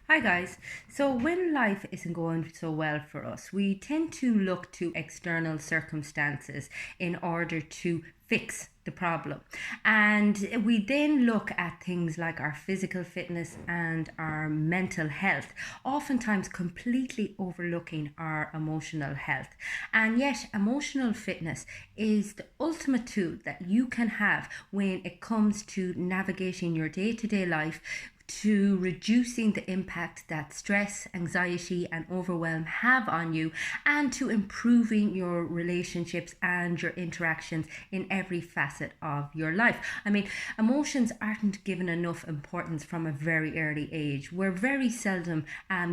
Hi guys. So when life isn't going so well for us, we tend to look to external circumstances in order to fix the problem. And we then look at things like our physical fitness and our mental health, oftentimes completely overlooking our emotional health. And yet, emotional fitness is the ultimate tool that you can have when it comes to navigating your day to day life, to reducing the impact that stress, anxiety, and overwhelm have on you, and to improving your relationships and your interactions in every facet of your life. I mean, emotions aren't given enough importance from a very early age. We're very seldom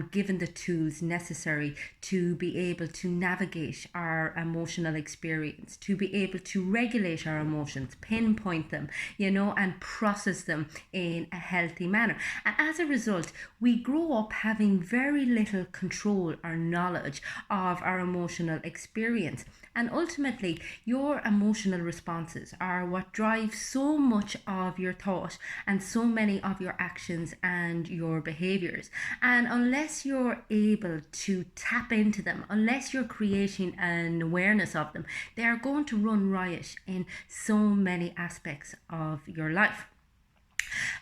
given the tools necessary to be able to navigate our emotional experience, to be able to regulate our emotions, pinpoint them, and process them in a healthy manner. And as a result, we grow up having very little control or knowledge of our emotional experience. And ultimately, your emotional responses are what drive so much of your thought and so many of your actions and your behaviors. And unless you're able to tap into them, unless you're creating an awareness of them, they are going to run riot in so many aspects of your life.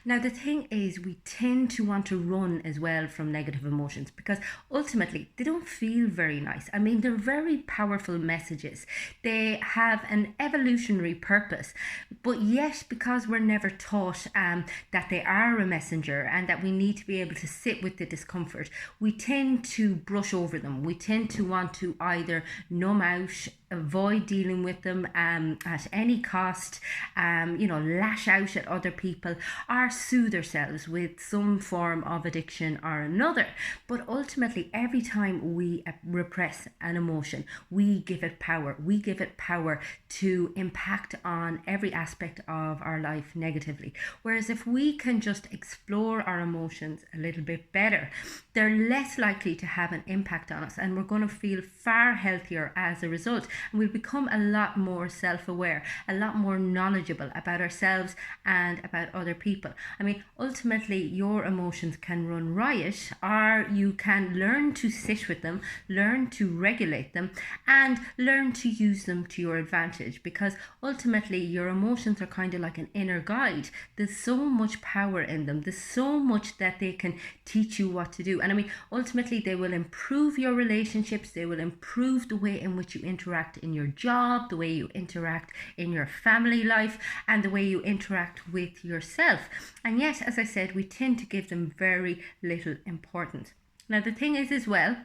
Now, the thing is, we tend to want to run as well from negative emotions because ultimately they don't feel very nice. I mean, they're very powerful messages, they have an evolutionary purpose, but yet, because we're never taught that they are a messenger and that we need to be able to sit with the discomfort, we tend to brush over them. We tend to want to either numb out, avoid dealing with them at any cost, lash out at other people, or soothe ourselves with some form of addiction or another. But ultimately, every time we repress an emotion, we give it power. We give it power to impact on every aspect of our life negatively. Whereas if we can just explore our emotions a little bit better, they're less likely to have an impact on us, and we're going to feel far healthier as a result. And we'll become a lot more self-aware, a lot more knowledgeable about ourselves and about other people. I mean, ultimately, your emotions can run riot, or you can learn to sit with them, learn to regulate them, and learn to use them to your advantage, because ultimately your emotions are kind of like an inner guide. There's so much power in them, there's so much that they can teach you what to do. And I mean, ultimately, they will improve your relationships, they will improve the way in which you interact in your job, the way you interact in your family life, and the way you interact with yourself. And yet, as I said, we tend to give them very little importance. Now, the thing is, as well,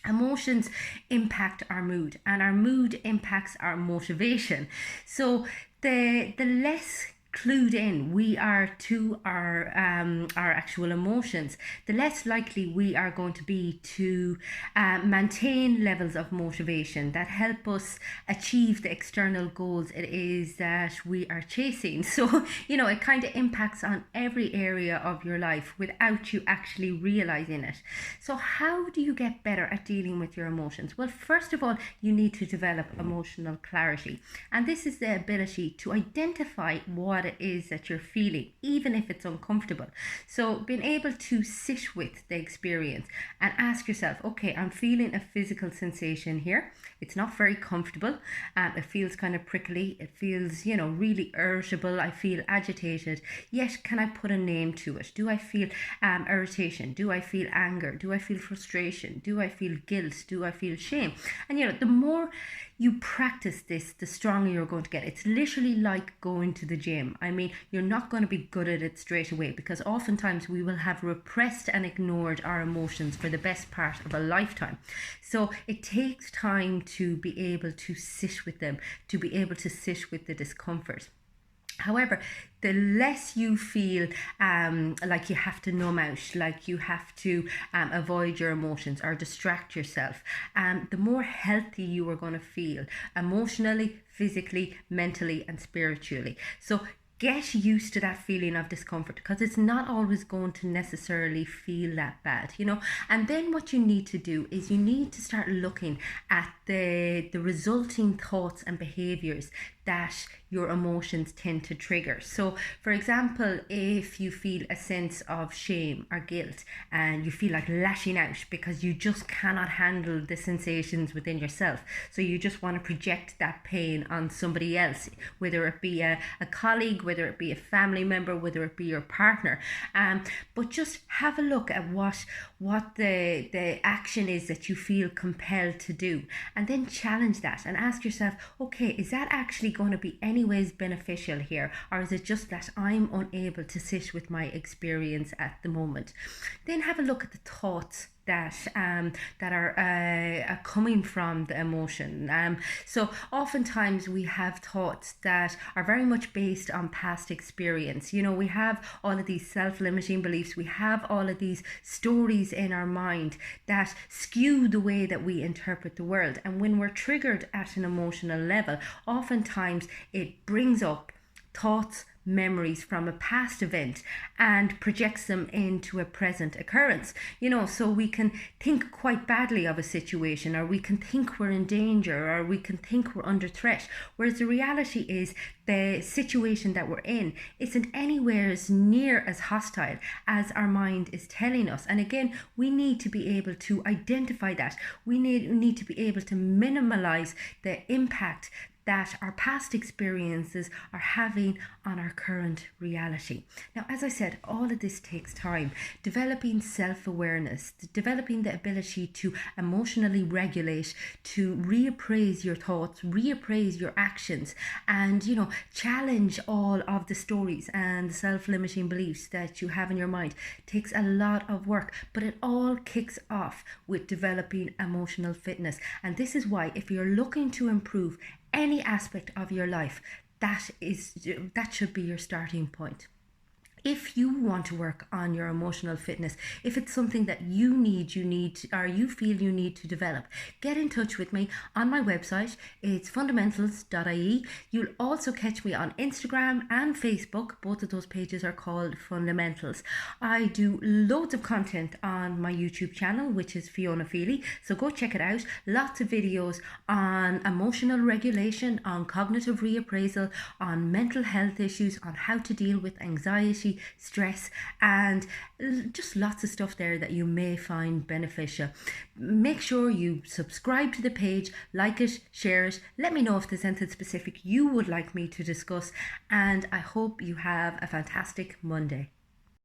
emotions impact our mood, and our mood impacts our motivation. So the less clued in we are to our actual emotions, the less likely we are going to be to maintain levels of motivation that help us achieve the external goals it is that we are chasing. So it kind of impacts on every area of your life without you actually realizing it. So how do you get better at dealing with your emotions? Well, first of all, you need to develop emotional clarity, and this is the ability to identify what it is that you're feeling, even if it's uncomfortable. So being able to sit with the experience and ask yourself, okay, I'm feeling a physical sensation here. It's not very comfortable. It feels kind of prickly. It feels, really irritable. I feel agitated. Yet, can I put a name to it? Do I feel irritation? Do I feel anger? Do I feel frustration? Do I feel guilt? Do I feel shame? And the more you practice this, the stronger you're going to get. It's literally like going to the gym. I mean, you're not going to be good at it straight away, because oftentimes we will have repressed and ignored our emotions for the best part of a lifetime. So it takes time to be able to sit with them, to be able to sit with the discomfort. However, the less you feel like you have to numb out, like you have to avoid your emotions or distract yourself, the more healthy you are going to feel emotionally, physically, mentally, and spiritually. So get used to that feeling of discomfort, because it's not always going to necessarily feel that bad. And then what you need to do is you need to start looking at the resulting thoughts and behaviors that your emotions tend to trigger. So, for example, if you feel a sense of shame or guilt and you feel like lashing out because you just cannot handle the sensations within yourself, so you just want to project that pain on somebody else, whether it be a colleague, whether it be a family member, whether it be your partner, but just have a look at what the action is that you feel compelled to do, and then challenge that and ask yourself, okay, is that actually going to be anyways beneficial here, or is it just that I'm unable to sit with my experience at the moment? Then have a look at the thoughts that are coming from the emotion. So oftentimes we have thoughts that are very much based on past experience. You know, we have all of these self-limiting beliefs. We have all of these stories in our mind that skew the way that we interpret the world. And when we're triggered at an emotional level, oftentimes it brings up thoughts, memories from a past event and projects them into a present occurrence. You know, so we can think quite badly of a situation, or we can think we're in danger, or we can think we're under threat, whereas the reality is the situation that we're in isn't anywhere as near as hostile as our mind is telling us. And again, we need to be able to identify that. We need to be able to minimize the impact that our past experiences are having on our current reality. Now, as I said, all of this takes time. Developing self-awareness, developing the ability to emotionally regulate, to reappraise your thoughts, reappraise your actions, and, you know, challenge all of the stories and the self-limiting beliefs that you have in your mind takes a lot of work, but it all kicks off with developing emotional fitness. And this is why, if you're looking to improve any aspect of your life, that should be your starting point. If you want to work on your emotional fitness, if it's something that you feel you need to develop, get in touch with me on my website. It's fundamentals.ie. You'll also catch me on Instagram and Facebook. Both of those pages are called Fundamentals. I do loads of content on my YouTube channel, which is Fiona Feely, so go check it out. Lots of videos on emotional regulation, on cognitive reappraisal, on mental health issues, on how to deal with anxiety, stress, and just lots of stuff there that you may find beneficial. Make sure you subscribe to the page, like it, share it. Let me know if there's anything specific you would like me to discuss, and I hope you have a fantastic Monday.